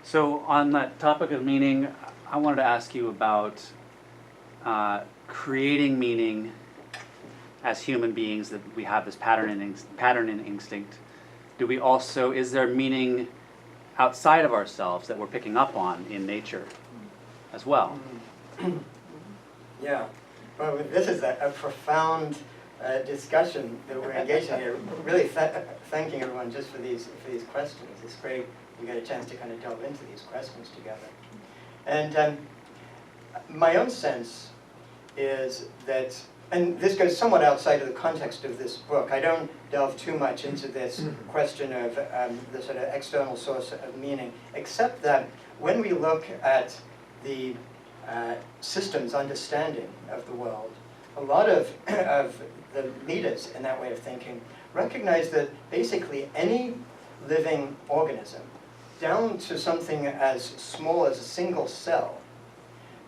So on that topic of meaning, I wanted to ask you about creating meaning as human beings, that we have this pattern and instinct. Do we also, is there meaning outside of ourselves that we're picking up on in nature as well? Yeah. Well, this is a profound discussion that we're engaging in here. Really thanking everyone just for these questions. It's great we get a chance to kind of delve into these questions together. And my own sense is that, and this goes somewhat outside of the context of this book. I don't delve too much into this question of the sort of external source of meaning, except that when we look at the systems understanding of the world, a lot of the leaders in that way of thinking recognize that basically any living organism, down to something as small as a single cell,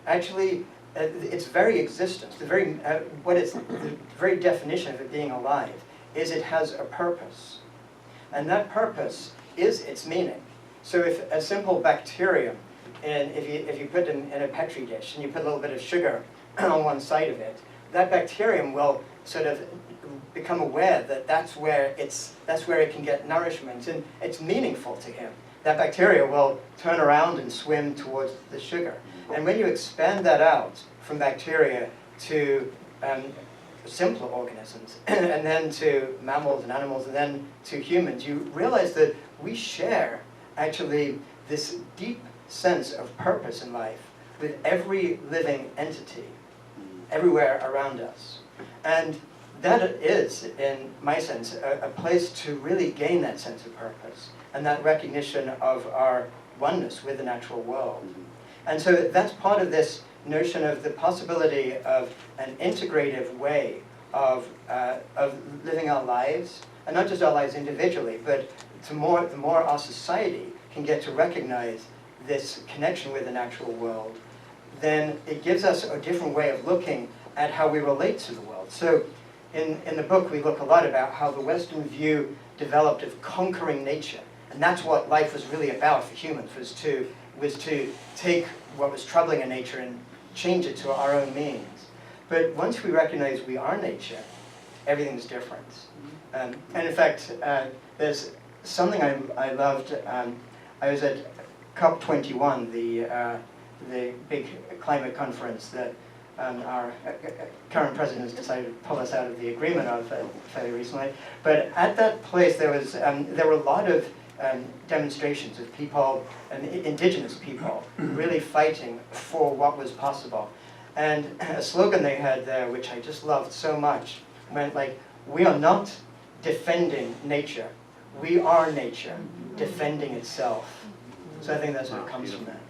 actually its very existence, the very definition of it being alive, is it has a purpose. And that purpose is its meaning. So if a simple bacterium, and if you put it in a Petri dish and you put a little bit of sugar on one side of it, that bacterium will sort of become aware that that's where it can get nourishment, and it's meaningful to him. That bacteria will turn around and swim towards the sugar. And when you expand that out from bacteria to simpler organisms, and then to mammals and animals, and then to humans, you realize that we share actually this deep sense of purpose in life with every living entity everywhere around us. And that is, in my sense, a place to really gain that sense of purpose and that recognition of our oneness with the natural world. And so that's part of this notion of the possibility of an integrative way of living our lives, and not just our lives individually, but the more our society can get to recognize this connection with the natural world, then it gives us a different way of looking at how we relate to the world. So in the book, we look a lot about how the Western view developed of conquering nature. And that's what life was really about for humans, was to take what was troubling in nature and change it to our own means. But once we recognize we are nature, everything's different. And in fact, there's something I loved. I was at COP21, the big climate conference that our current president has decided to pull us out of the agreement of fairly recently. But at that place, there were a lot of demonstrations of people, and indigenous people, really fighting for what was possible. And a slogan they had there, which I just loved so much, went like, "We are not defending nature. We are nature, defending itself." So I think that's what comes from that.